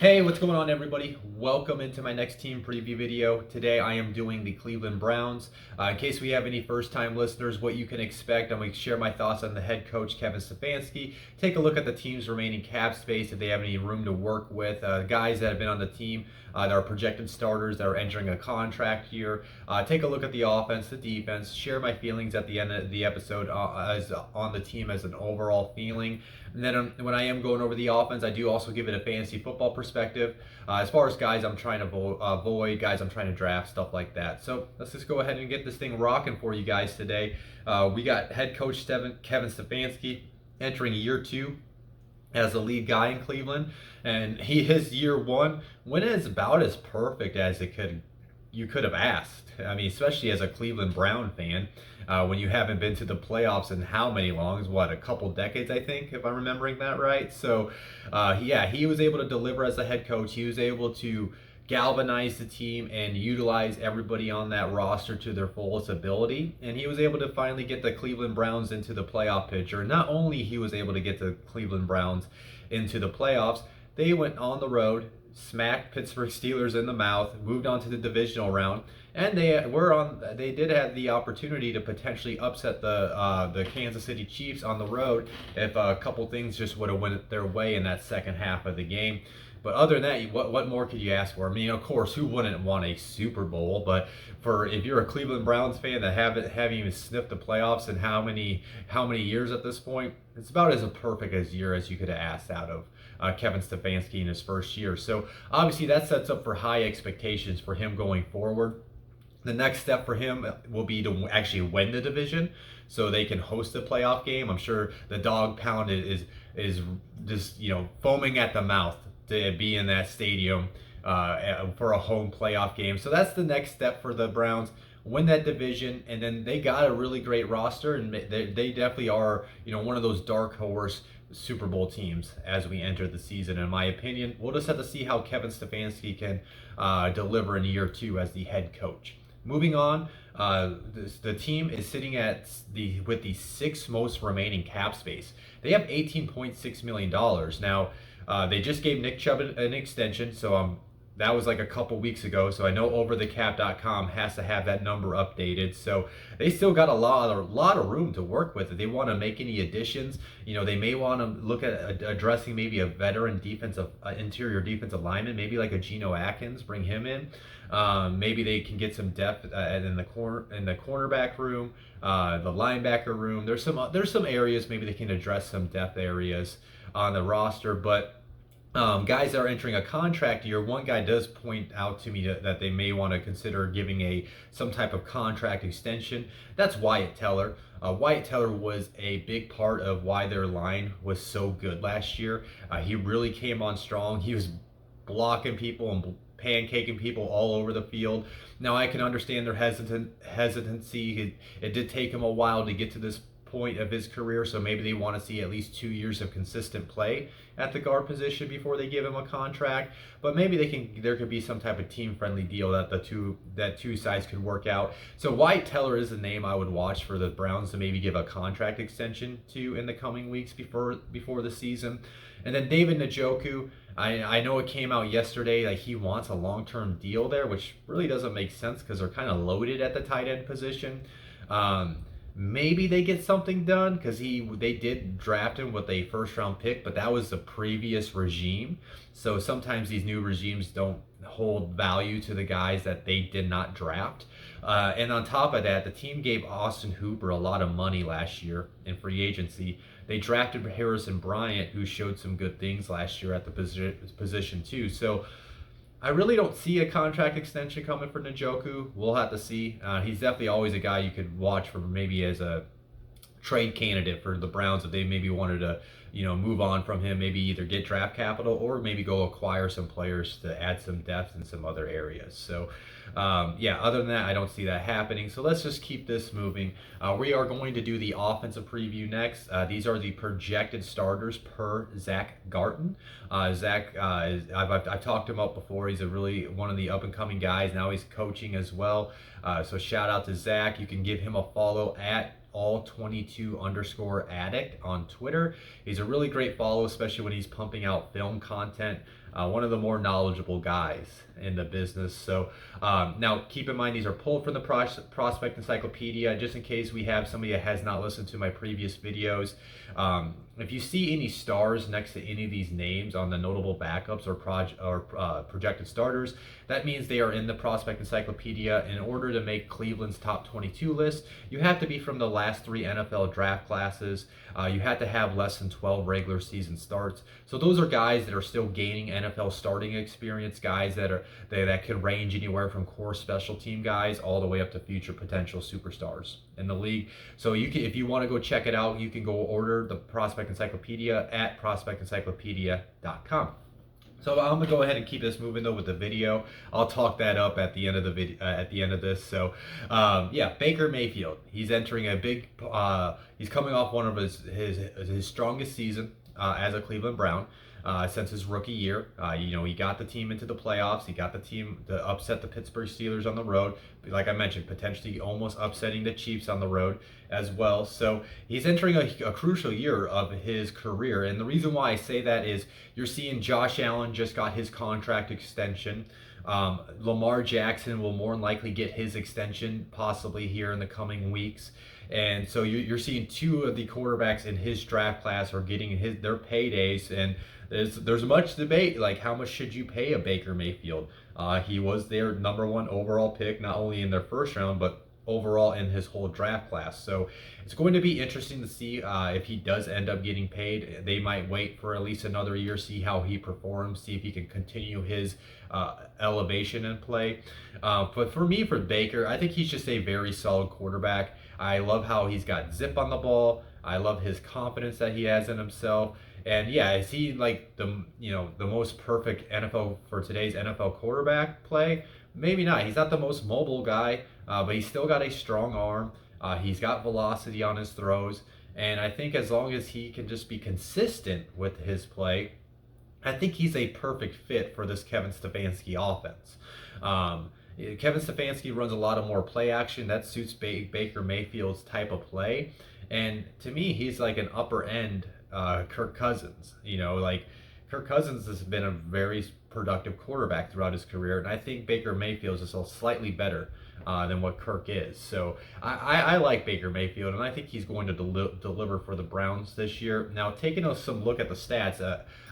Hey, what's going on, everybody? Welcome into my next team preview video. Today I am doing the Cleveland Browns. In case we have any first-time listeners, what you can expect, I'm going to share my thoughts on the head coach, Kevin Stefanski, take a look at the team's remaining cap space, if they have any room to work with, guys that have been on the team that are projected starters that are entering a contract year, take a look at the offense, the defense, share my feelings at the end of the episode as on the team as an overall feeling. And then when I am going over the offense, I do also give it a fantasy football perspective. As far as guys I'm trying to avoid, guys I'm trying to draft, stuff like that. So let's just go ahead and get this thing rocking for you guys today. We got head coach Kevin Stefanski entering year 2 as the lead guy in Cleveland, and his year 1 went as about as perfect as you could have asked. I mean, especially as a Cleveland Brown fan, when you haven't been to the playoffs in how many longs? What, a couple decades, I think, if I'm remembering that right. So, yeah, he was able to deliver as a head coach. He was able to galvanize the team and utilize everybody on that roster to their fullest ability. And he was able to finally get the Cleveland Browns into the playoff picture. Not only he was able to get the Cleveland Browns into the playoffs, they went on the road, smacked Pittsburgh Steelers in the mouth, moved on to the divisional round, and they did have the opportunity to potentially upset the Kansas City Chiefs on the road if a couple things just would have went their way in that second half of the game. But other than that, what more could you ask for? I mean, of course, who wouldn't want a Super Bowl? But if you're a Cleveland Browns fan that haven't even sniffed the playoffs in how many years at this point, it's about as perfect a year as you could have asked out of Kevin Stefanski in his first year. So obviously that sets up for high expectations for him going forward. The next step for him will be to actually win the division, so they can host a playoff game. I'm sure the dog pound is just foaming at the mouth to be in that stadium for a home playoff game. So that's the next step for the Browns. Win that division, and then they got a really great roster, and they definitely are one of those dark horse Super Bowl teams as we enter the season. In my opinion, we'll just have to see how Kevin Stefanski can deliver in year 2 as the head coach. Moving on, the team is sitting with the 6th most remaining cap space. They have $18.6 million. Now, they just gave Nick Chubb an extension, so that was like a couple weeks ago. So I know overthecap.com has to have that number updated. So they still got a lot of room to work with. If they want to make any additions, they may want to look at addressing maybe a veteran interior defensive lineman, maybe like a Geno Atkins, bring him in. Maybe they can get some depth in the cornerback room, the linebacker room. There's some areas maybe they can address some depth areas on the roster, but guys that are entering a contract year, one guy does point out to me that they may want to consider giving some type of contract extension. That's Wyatt Teller. Wyatt Teller was a big part of why their line was so good last year. He really came on strong. He was blocking people and pancaking people all over the field. Now I can understand their hesitancy. It did take him a while to get to this point of his career, so maybe they want to see at least 2 years of consistent play at the guard position before they give him a contract. But maybe there could be some type of team-friendly deal that two sides could work out. So Wyatt Teller is the name I would watch for the Browns to maybe give a contract extension to in the coming weeks before the season. And then David Njoku, I know it came out yesterday that he wants a long-term deal there, which really doesn't make sense because they're kind of loaded at the tight end position. Maybe they get something done because they did draft him with a first-round pick, but that was the previous regime. So sometimes these new regimes don't hold value to the guys that they did not draft. And on top of that, the team gave Austin Hooper a lot of money last year in free agency. They drafted Harrison Bryant, who showed some good things last year at the position too. So I really don't see a contract extension coming for Njoku. We'll have to see. He's definitely always a guy you could watch for maybe as a trade candidate for the Browns if they maybe wanted to, move on from him, maybe either get draft capital or maybe go acquire some players to add some depth in some other areas. So, other than that, I don't see that happening. So let's just keep this moving. We are going to do the offensive preview next. These are the projected starters per Zach Garton. Zach, I've talked him up before. He's really one of the up-and-coming guys. Now he's coaching as well. So shout out to Zach. You can give him a follow at all22_addict on Twitter. He's a really great follow, especially when he's pumping out film content. one of the more knowledgeable guys in the business. So now keep in mind, these are pulled from the Prospect Encyclopedia, just in case we have somebody that has not listened to my previous videos. If you see any stars next to any of these names on the notable backups or projected starters, that means they are in the Prospect Encyclopedia. In order to make Cleveland's top 22 list, you have to be from the last 3 NFL draft classes. You have to have less than 12 regular season starts. So those are guys that are still gaining NFL starting experience, guys that could range anywhere from core special team guys all the way up to future potential superstars in the league. So you can, if you want to go check it out, you can go order the Prospect Encyclopedia at prospectencyclopedia.com. So I'm gonna go ahead and keep this moving though with the video. I'll talk that up at the end of the video, at the end of this. So yeah, Baker Mayfield. He's entering a big. He's coming off one of his strongest season as a Cleveland Brown. Since his rookie year. He got the team into the playoffs. He got the team to upset the Pittsburgh Steelers on the road. Like I mentioned, potentially almost upsetting the Chiefs on the road as well. So he's entering a crucial year of his career. And the reason why I say that is you're seeing Josh Allen just got his contract extension. Lamar Jackson will more than likely get his extension possibly here in the coming weeks. And so you're seeing 2 of the quarterbacks in his draft class are getting their paydays, and there's much debate, like how much should you pay a Baker Mayfield? He was their number 1 overall pick, not only in their first round, but overall in his whole draft class. So it's going to be interesting to see if he does end up getting paid. They might wait for at least another year, see how he performs, see if he can continue his elevation in play. But for me, for Baker, I think he's just a very solid quarterback. I love how he's got zip on the ball. I love his confidence that he has in himself. And yeah, is he like the most perfect NFL for today's NFL quarterback play? Maybe not. He's not the most mobile guy, but he's still got a strong arm. He's got velocity on his throws. And I think as long as he can just be consistent with his play, I think he's a perfect fit for this Kevin Stefanski offense. Kevin Stefanski runs a lot of more play action. That suits Baker Mayfield's type of play. And to me, he's like an upper end Kirk Cousins. Kirk Cousins has been a very productive quarterback throughout his career, and I think Baker Mayfield is slightly better than what Kirk is. So I like Baker Mayfield, and I think he's going to deliver for the Browns this year. Now, taking some look at the stats,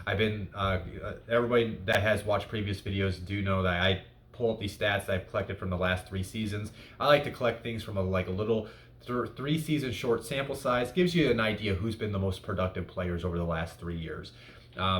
everybody that has watched previous videos do know that I pull up these stats that I've collected from the last 3 seasons. I like to collect things from a little 3-season short sample size. Gives you an idea who's been the most productive players over the last 3 years.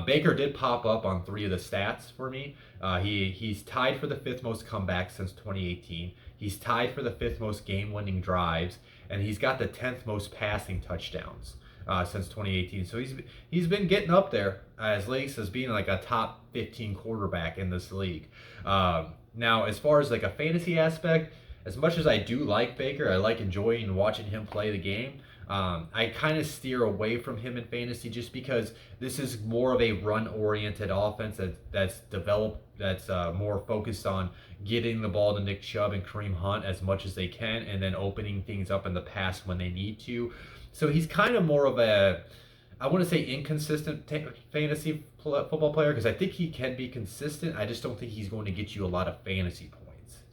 Baker did pop up on 3 of the stats for me. He's tied for the 5th most comebacks since 2018. He's tied for the 5th most game-winning drives, and he's got the 10th most passing touchdowns since 2018. So he's been getting up there as late as being like a top 15 quarterback in this league. Now, as far as like a fantasy aspect, as much as I do like Baker, I like enjoying watching him play the game. I kind of steer away from him in fantasy just because this is more of a run-oriented offense that's developed, that's more focused on getting the ball to Nick Chubb and Kareem Hunt as much as they can, and then opening things up in the pass when they need to. So he's kind of more of a, I want to say, inconsistent fantasy football player, because I think he can be consistent. I just don't think he's going to get you a lot of fantasy points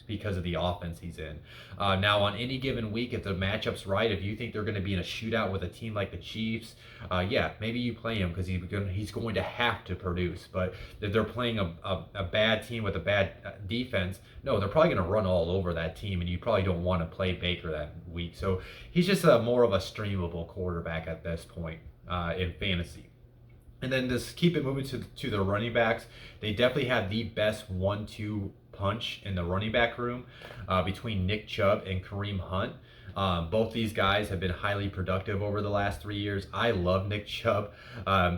because of the offense he's in. Now, on any given week, if the matchup's right, if you think they're going to be in a shootout with a team like the Chiefs, yeah, maybe you play him because he's going to have to produce. But if they're playing a bad team with a bad defense, no, they're probably going to run all over that team, and you probably don't want to play Baker that week. So he's just more of a streamable quarterback at this point in fantasy. And then just keep it moving to the running backs. They definitely have the best 1-2 punch in the running back room between Nick Chubb and Kareem Hunt. Both these guys have been highly productive over the last 3 years. I love Nick Chubb.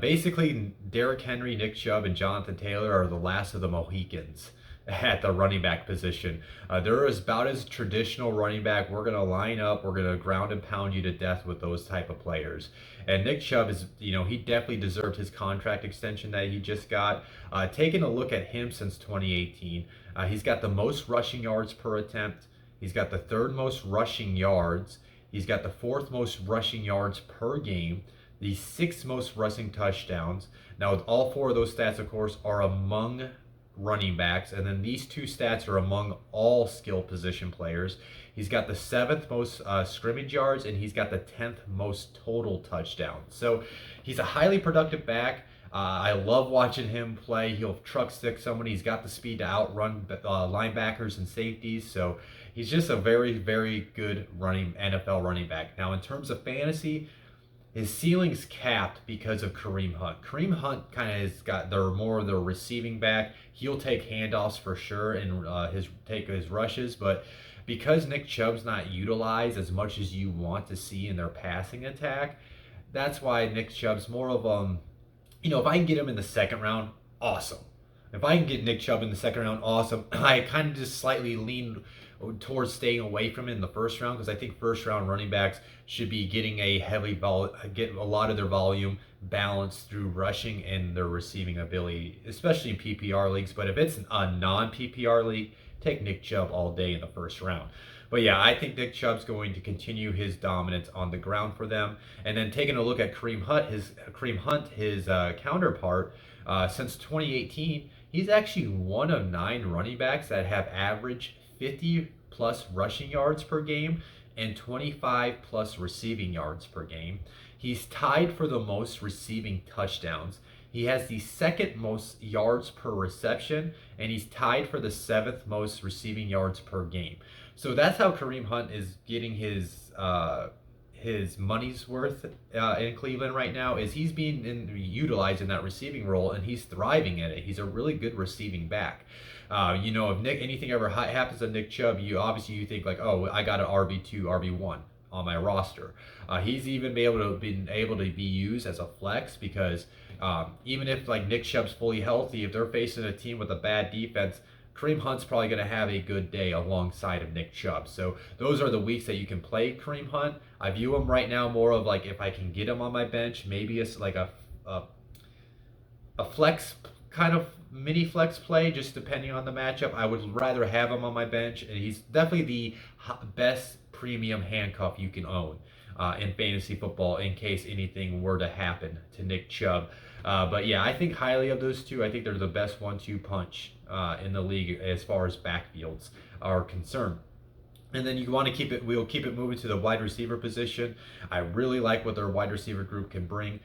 Basically, Derrick Henry, Nick Chubb, and Jonathan Taylor are the last of the Mohicans at the running back position. They're about as traditional running back. We're going to line up. We're going to ground and pound you to death with those type of players. And Nick Chubb is, he definitely deserved his contract extension that he just got. Taking a look at him since 2018, he's got the most rushing yards per attempt. He's got the 3rd most rushing yards. He's got the 4th most rushing yards per game, the 6th most rushing touchdowns. Now, all 4 of those stats, of course, are among running backs, and then these 2 stats are among all skill position players. He's got the 7th most scrimmage yards, and he's got the 10th most total touchdowns. So he's a highly productive back. I love watching him play. He'll truck stick somebody. He's got the speed to outrun linebackers and safeties. So he's just a very, very good NFL running back. Now, in terms of fantasy, his ceiling's capped because of Kareem Hunt. Kareem Hunt kind of has got more of the receiving back. He'll take handoffs for sure and take his rushes, but because Nick Chubb's not utilized as much as you want to see in their passing attack, that's why Nick Chubb's more of if I can get him in the 2nd round, awesome. If I can get Nick Chubb in the 2nd round, awesome. I kind of just slightly lean towards staying away from it in the 1st round because I think 1st round running backs should be getting get a lot of their volume balanced through rushing and their receiving ability, especially in PPR leagues. But if it's a non-PPR league, take Nick Chubb all day in the 1st round. But yeah, I think Nick Chubb's going to continue his dominance on the ground for them. And then taking a look at Kareem Hunt, his counterpart, since 2018, he's actually one of 9 running backs that have averaged 50 plus rushing yards per game and 25 plus receiving yards per game. He's tied for the most receiving touchdowns. He has the 2nd most yards per reception, and he's tied for the 7th most receiving yards per game. So that's how Kareem Hunt is getting his money's worth in Cleveland right now. Is he's being utilized in that receiving role, and he's thriving at it. He's a really good receiving back. If anything ever happens to Nick Chubb, you think like, oh, I got an RB2, RB1 on my roster. He's even been able to be used as a flex because even if like Nick Chubb's fully healthy, if they're facing a team with a bad defense, Kareem Hunt's probably going to have a good day alongside of Nick Chubb. So those are the weeks that you can play Kareem Hunt. I view him right now more of like if I can get him on my bench, maybe it's like a flex kind of mini flex play, just depending on the matchup. I would rather have him on my bench, and he's definitely the best premium handcuff you can own in fantasy football in case anything were to happen to Nick Chubb. But yeah, I think highly of those 2. I think they're the best 1-2 punch in the league as far as backfields are concerned. And then we'll keep it moving to the wide receiver position. I really like what their wide receiver group can bring.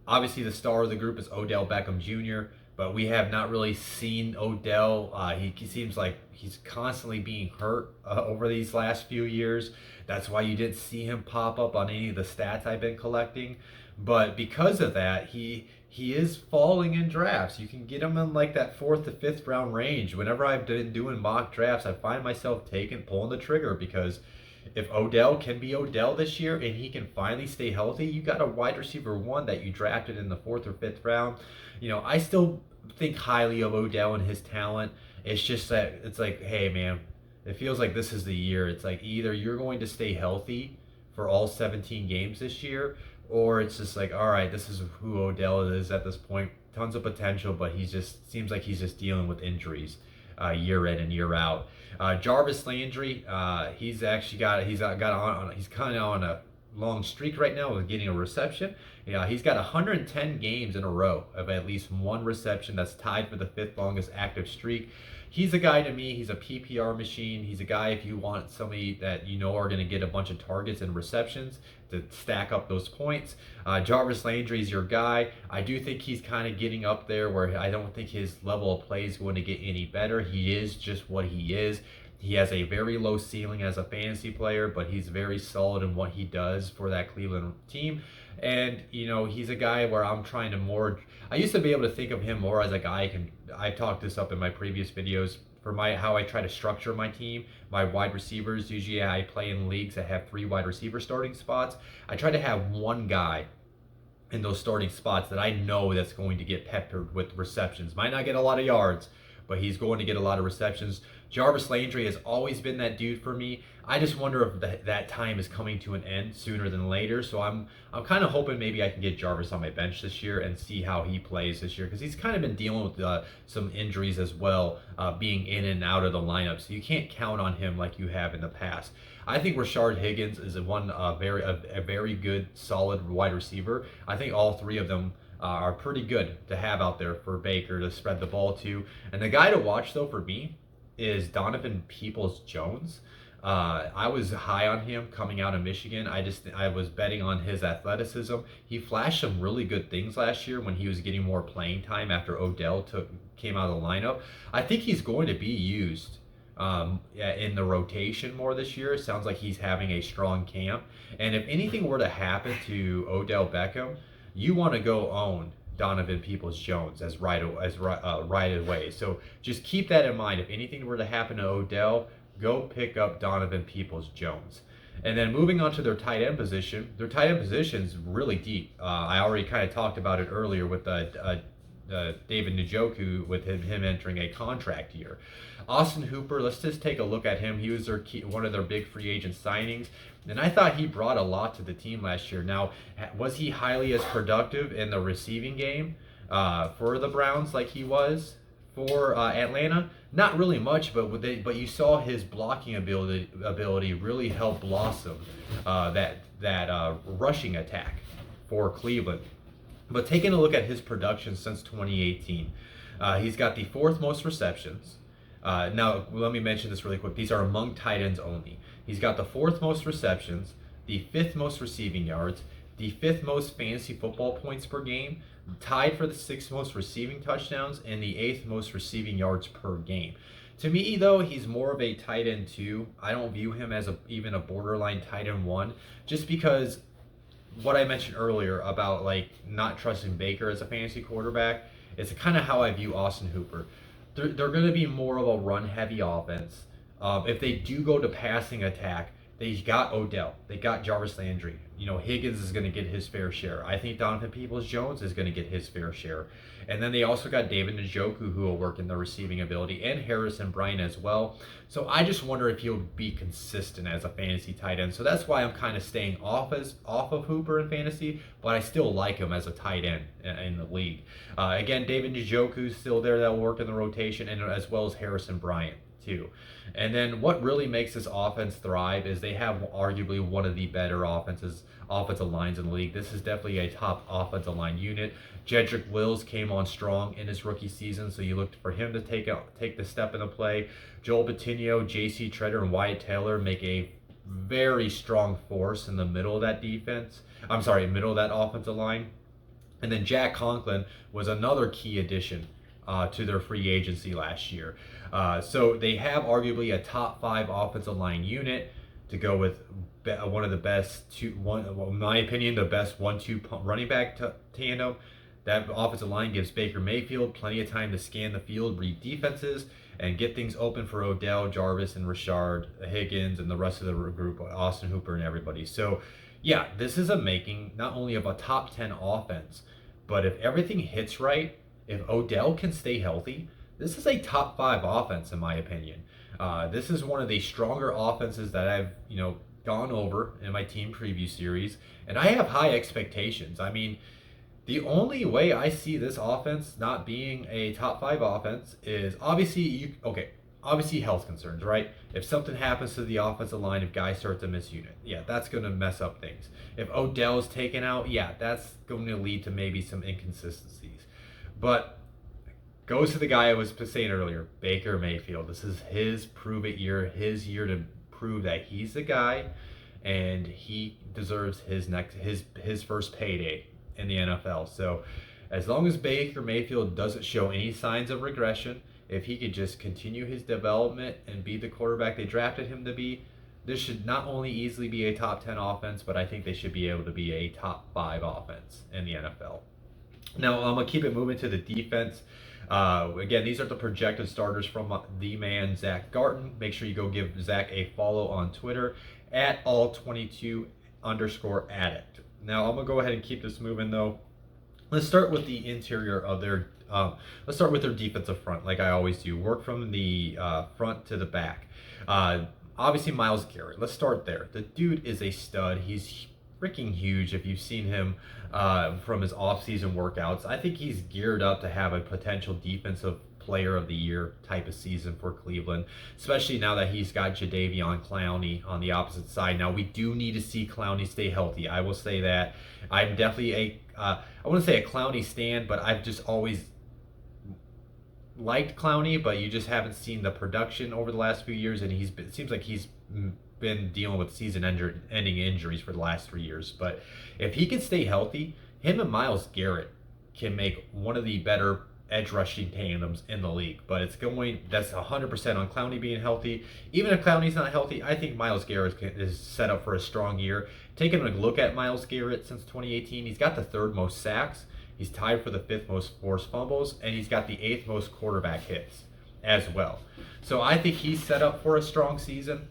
Obviously, the star of the group is Odell Beckham Jr., but we have not really seen Odell. He seems like he's constantly being hurt over these last few years. That's why you didn't see him pop up on any of the stats I've been collecting. But because of that, he is falling in drafts. You can get him in like that 4th to 5th round range. Whenever I've been doing mock drafts, I find myself pulling the trigger because if Odell can be Odell this year and he can finally stay healthy, you got a wide receiver 1 that you drafted in the 4th or 5th round. I still think highly of Odell and his talent. It's just that it's like, hey man, it feels like this is the year. It's like either you're going to stay healthy for all 17 games this year, or it's just like, all right, this is who Odell is at this point. Tons of potential, but seems like he's just dealing with injuries year in and year out. Jarvis Landry, he's kind of on a long streak right now with getting a reception. He's got 110 games in a row of at least 1 reception. That's tied for the 5th longest active streak. He's a guy to me. He's a PPR machine. He's a guy if you want somebody that are going to get a bunch of targets and receptions to stack up those points. Jarvis Landry is your guy. I do think he's kind of getting up there where I don't think his level of play is going to get any better. He is just what he is. He has a very low ceiling as a fantasy player, but he's very solid in what he does for that Cleveland team. And, he's a guy where I'm trying to I used to be able to think of him more as a guy I talked this up in my previous videos for how I try to structure my team, my wide receivers. Usually I play in leagues that have 3 wide receiver starting spots. I try to have one guy in those starting spots that I know that's going to get peppered with receptions. Might not get a lot of yards, but he's going to get a lot of receptions. Jarvis Landry has always been that dude for me. I just wonder if that time is coming to an end sooner than later. So I'm kind of hoping maybe I can get Jarvis on my bench this year and see how he plays this year, because he's kind of been dealing with some injuries as well, being in and out of the lineup. So you can't count on him like you have in the past. I think Rashard Higgins is a very good, solid wide receiver. I think all three of them are pretty good to have out there for Baker to spread the ball to. And the guy to watch, though, for me is Donovan Peoples-Jones. I was high on him coming out of Michigan. I was betting on his athleticism. He flashed some really good things last year when he was getting more playing time after Odell came out of the lineup. I think he's going to be used in the rotation more this year. It sounds like he's having a strong camp. And if anything were to happen to Odell Beckham, you want to go own Donovan Peoples-Jones as right away. So just keep that in mind. If anything were to happen to Odell, go pick up Donovan Peoples-Jones. And then moving on to their tight end position. Their tight end position is really deep. I already kind of talked about it earlier with David Njoku, with him entering a contract year. Austin Hooper, let's just take a look at him. He was one of their big free agent signings, and I thought he brought a lot to the team last year. Now, was he highly as productive in the receiving game for the Browns like he was for Atlanta? Not really much, but you saw his blocking ability really help blossom that rushing attack for Cleveland. But taking a look at his production since 2018, he's got the 4th most receptions. Now, let me mention this really quick. These are among tight ends only. He's got the 4th most receptions, the 5th most receiving yards, the 5th most fantasy football points per game, tied for the 6th most receiving touchdowns, and the 8th most receiving yards per game. To me, though, he's more of a tight end 2. I don't view him as even a borderline tight end 1, just because what I mentioned earlier about like not trusting Baker as a fantasy quarterback is kind of how I view Austin Hooper. They're going to be more of a run-heavy offense. If they do go to passing attack, they got Odell. They got Jarvis Landry. Higgins is going to get his fair share. I think Donovan Peoples-Jones is going to get his fair share. And then they also got David Njoku, who will work in the receiving ability, and Harrison Bryant as well. So I just wonder if he'll be consistent as a fantasy tight end. So that's why I'm kind of staying off of Hooper in fantasy, but I still like him as a tight end in the league. Again, David Njoku's still there that will work in the rotation, and as well as Harrison Bryant too. And then what really makes this offense thrive is they have arguably one of the better offensive lines in the league. This is definitely a top offensive line unit. Jedrick Wills came on strong in his rookie season, so you looked for him to take the step in the play. Joel Bitonio, J.C. Treader, and Wyatt Taylor make a very strong force in the middle of that middle of that offensive line. And then Jack Conklin was another key addition to their free agency last year. So they have arguably a top 5 offensive line unit to go with one of the best in my opinion, the best 1-2 running back tandem. That offensive line gives Baker Mayfield plenty of time to scan the field, read defenses, and get things open for Odell, Jarvis, and Rashard Higgins, and the rest of the group, Austin Hooper and everybody. So yeah, this is a making not only of a top 10 offense, but if everything hits right, if Odell can stay healthy, this is a top 5 offense in my opinion. This is one of the stronger offenses that I've gone over in my team preview series, and I have high expectations. I mean, the only way I see this offense not being a top 5 offense is obviously health concerns, right? If something happens to the offensive line, if guys start to miss unit, yeah, that's going to mess up things. If Odell's taken out, yeah, that's going to lead to maybe some inconsistencies. But goes to the guy I was saying earlier, Baker Mayfield. This is his prove it year, his year to prove that he's the guy, and he deserves his first payday in the NFL. So as long as Baker Mayfield doesn't show any signs of regression, if he could just continue his development and be the quarterback they drafted him to be, this should not only easily be a top 10 offense, but I think they should be able to be a top 5 offense in the NFL. Now I'm going to keep it moving to the defense. Again, these are the projected starters from the man, Zach Garton. Make sure you go give Zach a follow on Twitter at all22_addict. Now I'm going to go ahead and keep this moving though. Let's start with the interior of their Let's start with their defensive front, like I always do. Work from the front to the back. Obviously, Myles Garrett. Let's start there. The dude is a stud. He's freaking huge. If you've seen him from his off-season workouts, I think he's geared up to have a potential defensive player of the year type of season for Cleveland, especially now that he's got Jadeveon Clowney on the opposite side. Now we do need to see Clowney stay healthy. I will say that. I'm definitely I wouldn't say a Clowney stan, but I've just always liked Clowney, but you just haven't seen the production over the last few years, and it seems like he's been dealing with season-ending injuries for the last 3 years. But if he can stay healthy, him and Myles Garrett can make one of the better edge rushing tandems in the league. But that's 100% on Clowney being healthy. Even if Clowney's not healthy, I think Myles Garrett is set up for a strong year. Taking a look at Myles Garrett since 2018, he's got the 3rd most sacks. He's tied for the 5th most forced fumbles, and he's got the 8th most quarterback hits as well. So I think he's set up for a strong season.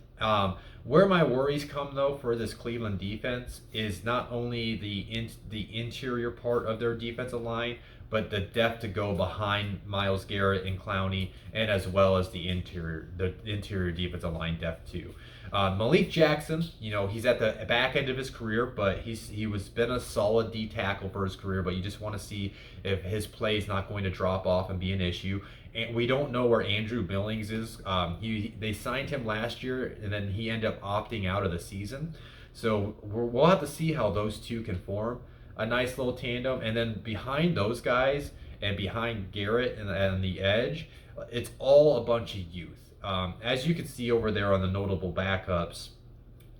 Where my worries come, though, for this Cleveland defense is not only the interior part of their defensive line, but the depth to go behind Myles Garrett and Clowney, and as well as the interior defensive line depth too. Malik Jackson, he's at the back end of his career, but he was been a solid D tackle for his career. But you just want to see if his play is not going to drop off and be an issue. And we don't know where Andrew Billings is. They signed him last year, and then he ended up opting out of the season. So we'll have to see how those two can form a nice little tandem. And then behind those guys and behind Garrett and the edge, it's all a bunch of youth. As you can see over there on the notable backups,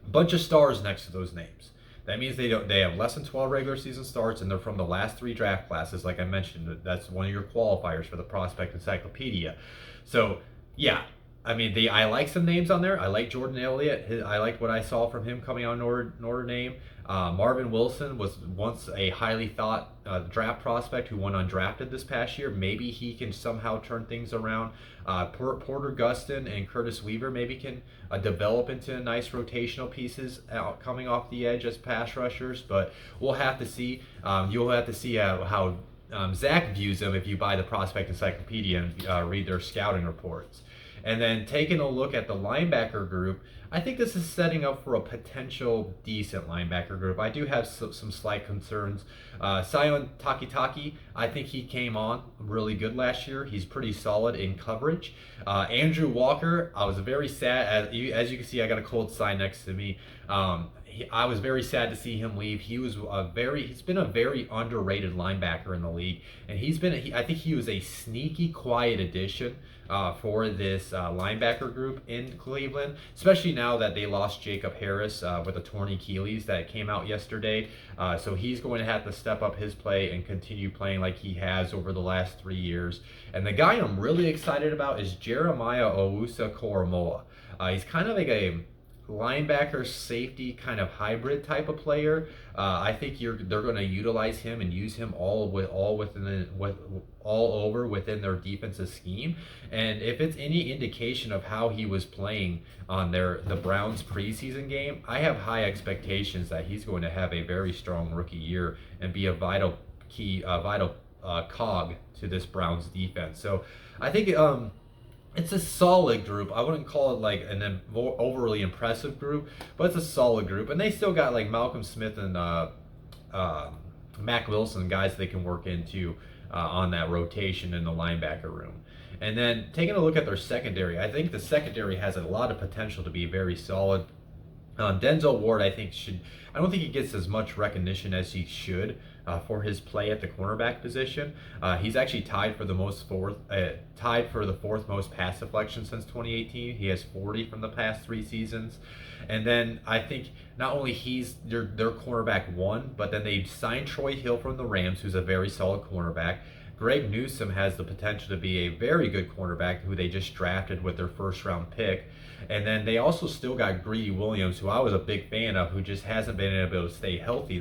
a bunch of stars next to those names. That means they have less than 12 regular season starts, and they're from the last 3 draft classes. Like I mentioned, that's one of your qualifiers for the Prospect Encyclopedia. So yeah, I mean, I like some names on there. I like Jordan Elliott. I liked what I saw from him coming on Notre Dame. Marvin Wilson was once a highly thought draft prospect who went undrafted this past year. Maybe he can somehow turn things around. Porter Gustin and Curtis Weaver maybe can develop into nice rotational pieces coming off the edge as pass rushers, but we'll have to see. You'll have to see how Zach views them if you buy the Prospect Encyclopedia and read their scouting reports. And then taking a look at the linebacker group, I think this is setting up for a potential decent linebacker group. I do have some slight concerns. Sion Takitaki, I think he came on really good last year. He's pretty solid in coverage. Andrew Walker, I was very sad. As you can see, I got a cold sign next to me. I was very sad to see him leave. He's been a very underrated linebacker in the league, and I think he was a sneaky quiet addition for this linebacker group in Cleveland, especially now that they lost Jacob Harris with a torn Achilles that came out yesterday. So he's going to have to step up his play and continue playing like he has over the last 3 years. And the guy I'm really excited about is Jeremiah Owusu-Koramoah. He's kind of like a linebacker safety kind of hybrid type of player. I think they're going to utilize him and use him all over within their defensive scheme. And if it's any indication of how he was playing on the Browns preseason game, I have high expectations that he's going to have a very strong rookie year and be a vital cog to this Browns defense. So I think it's a solid group. I wouldn't call it like an overly impressive group, but it's a solid group. And they still got like Malcolm Smith and Mac Wilson, guys they can work into on that rotation in the linebacker room. And then taking a look at their secondary, I think the secondary has a lot of potential to be very solid. Denzel Ward, I don't think he gets as much recognition as he should for his play at the cornerback position. He's actually tied for the fourth most pass deflections since 2018. He has 40 from the past 3 seasons. And then I think not only he's their cornerback 1, but then they signed Troy Hill from the Rams, who's a very solid cornerback. Greg Newsome has the potential to be a very good cornerback who they just drafted with their first round pick. And then they also still got Greedy Williams, who I was a big fan of, who just hasn't been able to stay healthy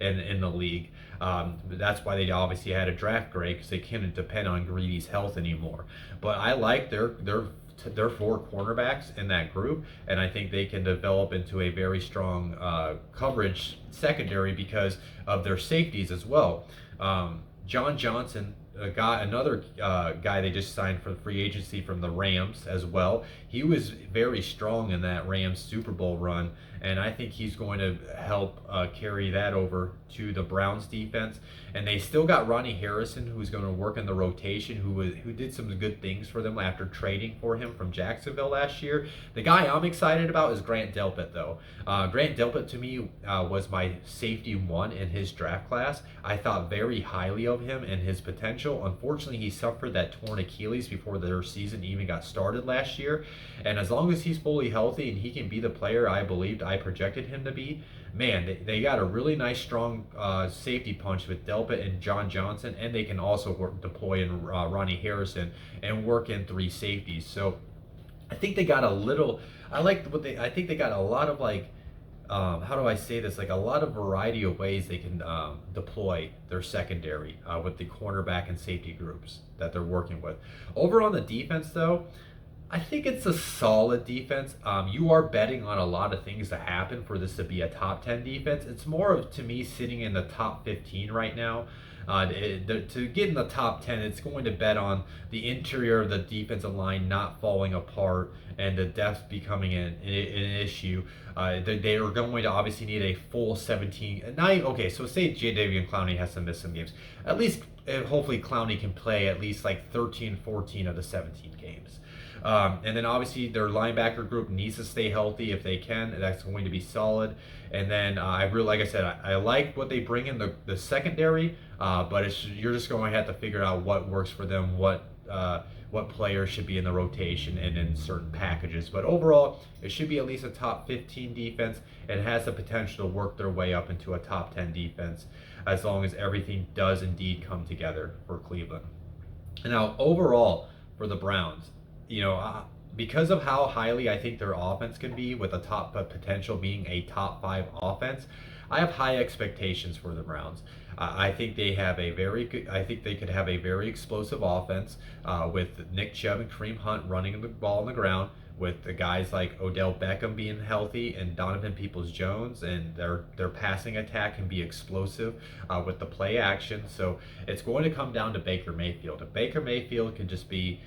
in the league. That's why they obviously had to draft Greg, because they couldn't depend on Greedy's health anymore. But I like their 4 cornerbacks in that group, and I think they can develop into a very strong coverage secondary because of their safeties as well. John Johnson another guy they just signed for free agency from the Rams as well. He was very strong in that Rams Super Bowl run, and I think he's going to help carry that over to the Browns defense. And they still got Ronnie Harrison, who's going to work in the rotation, who did some good things for them after trading for him from Jacksonville last year. The guy I'm excited about is Grant Delpit, though. Grant Delpit to me was my safety one in his draft class. I thought very highly of him and his potential. Unfortunately, he suffered that torn Achilles before their season even got started last year. And as long as he's fully healthy and he can be the player I projected him to be, man, they got a really nice, strong safety punch with Delpit and John Johnson, and they can also deploy in Ronnie Harrison and work in three safeties. So I think they got a little. I think they got a lot of how do I say this? Like a lot of variety of ways they can deploy their secondary with the cornerback and safety groups that they're working with. Over on the defense, though, I think it's a solid defense. You are betting on a lot of things to happen for this to be a top 10 defense. It's more of, to me, sitting in the top 15 right now. To get in the top 10, it's going to bet on the interior of the defensive line not falling apart and the depth becoming an issue. They are going to obviously need a full 17. Okay, so say Jadeveon Clowney has to miss some games. At least, hopefully, Clowney can play at least like 13, 14 of the 17 games. And then obviously their linebacker group needs to stay healthy if they can. That's going to be solid. And then like I said, I like what they bring in the secondary, but you're just going to have to figure out what works for them, what players should be in the rotation and in certain packages. But overall, it should be at least a top 15 defense and has the potential to work their way up into a top 10 defense as long as everything does indeed come together for Cleveland. And now overall for the Browns, because of how highly I think their offense can be, with a top potential being a top 5 offense, I have high expectations for the Browns. I think they have a very good. I think they could have a very explosive offense with Nick Chubb and Kareem Hunt running the ball on the ground, with the guys like Odell Beckham being healthy and Donovan Peoples-Jones, and their passing attack can be explosive with the play action. So it's going to come down to Baker Mayfield. If Baker Mayfield can just be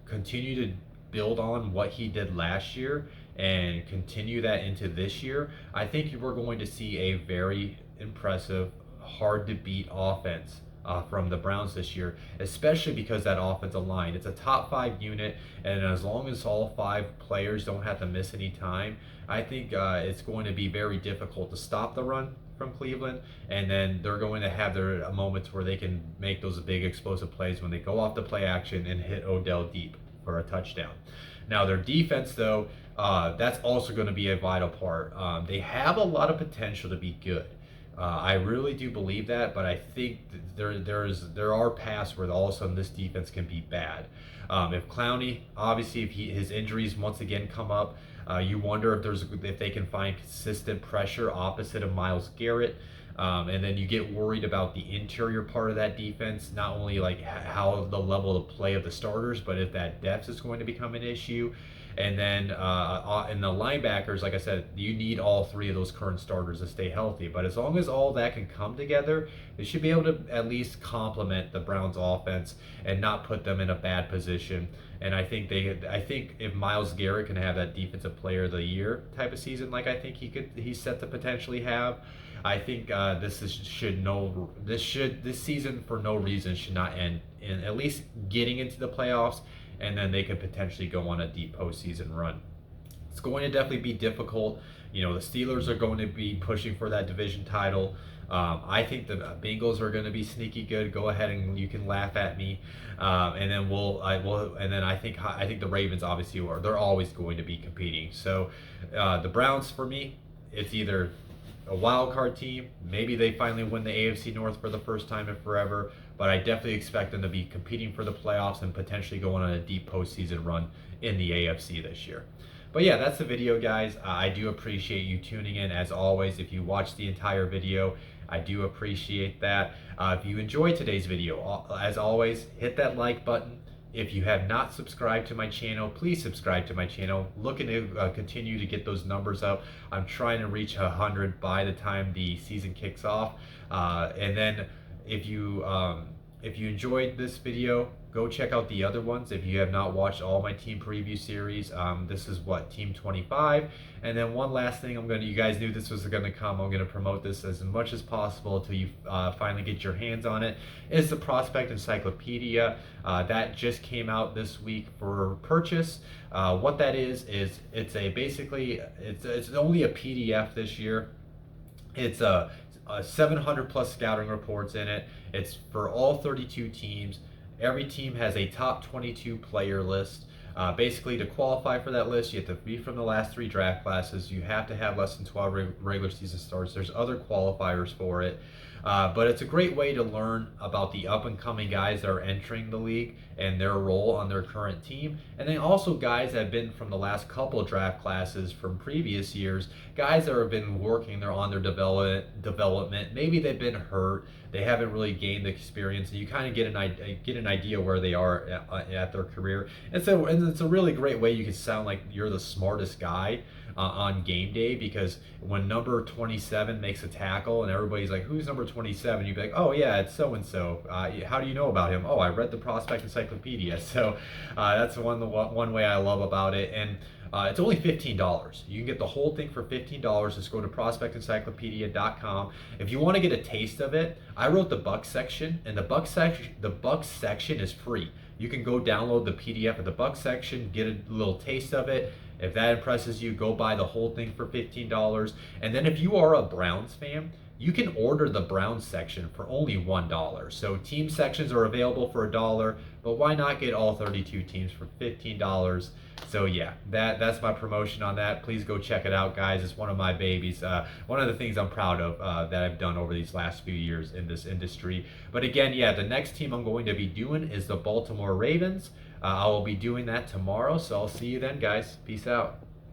continue to build on what he did last year and continue that into this year, I think we're going to see a very impressive, hard to beat offense from the Browns this year, especially because that offensive line, it's a top 5 unit, and as long as all 5 players don't have to miss any time, I think it's going to be very difficult to stop the run from Cleveland, and then they're going to have their moments where they can make those big explosive plays when they go off the play action and hit Odell deep for a touchdown. Now their defense, though, that's also going to be a vital part. They have a lot of potential to be good. I really do believe that, but I think there are paths where all of a sudden this defense can be bad. If Clowney, obviously, if his injuries once again come up, you wonder if they can find consistent pressure opposite of Myles Garrett. And then you get worried about the interior part of that defense, not only like how the level of play of the starters, but if that depth is going to become an issue. And then in the linebackers, like I said, you need all 3 of those current starters to stay healthy. But as long as all that can come together, they should be able to at least complement the Browns' offense and not put them in a bad position. And I think if Myles Garrett can have that Defensive Player of the Year type of season, like I think he's set to potentially have, I think this season for no reason should not end in at least getting into the playoffs, and then they could potentially go on a deep postseason run. It's going to definitely be difficult. The Steelers are going to be pushing for that division title. I think the Bengals are going to be sneaky good. Go ahead and you can laugh at me. And then I think the Ravens obviously they're always going to be competing. So the Browns, for me, it's either a wild card team. Maybe they finally win the AFC North for the first time in forever, but I definitely expect them to be competing for the playoffs and potentially going on a deep postseason run in the AFC this year. But yeah, that's the video, guys. I do appreciate you tuning in as always. If you watched the entire video, I do appreciate that. If you enjoyed today's video, as always, hit that like button. If you have not subscribed to my channel, please subscribe to my channel. Looking to continue to get those numbers up. I'm trying to reach 100 by the time the season kicks off. And then if you if you enjoyed this video, go check out the other ones. If you have not watched all my team preview series, this is what, team 25. And then one last thing, you guys knew this was gonna come. I'm gonna promote this as much as possible until you finally get your hands on it. Is the Prospect Encyclopedia that just came out this week for purchase. What that is it's only a PDF this year. It's a 700 plus scouting reports in it. It's for all 32 teams. Every team has a top 22 player list. Basically, to qualify for that list, you have to be from the last 3 draft classes. You have to have less than 12 regular season starts. There's other qualifiers for it. But it's a great way to learn about the up-and-coming guys that are entering the league and their role on their current team. And then also guys that have been from the last couple draft classes from previous years, guys that have been working, they're on their development. Maybe they've been hurt. They haven't really gained the experience. And you kind of get an idea where they are at their career. And so it's a really great way you can sound like you're the smartest guy on game day, because when number 27 makes a tackle and everybody's like, who's number 27? You'd be like, oh yeah, it's so-and-so. How do you know about him? Oh, I read the Prospect Encyclopedia. So that's one way I love about it. And it's only $15. You can get the whole thing for $15. Just go to prospectencyclopedia.com. If you want to get a taste of it, I wrote the Bucks section, and the Bucks section is free. You can go download the PDF of the Bucks section, get a little taste of it. If that impresses you, go buy the whole thing for $15. And then if you are a Browns fan, you can order the Browns section for only $1. So team sections are available for $1, but why not get all 32 teams for $15? So yeah, that's my promotion on that. Please go check it out, guys. It's one of my babies. One of the things I'm proud of that I've done over these last few years in this industry. But again, yeah, the next team I'm going to be doing is the Baltimore Ravens. I will be doing that tomorrow, so I'll see you then, guys. Peace out.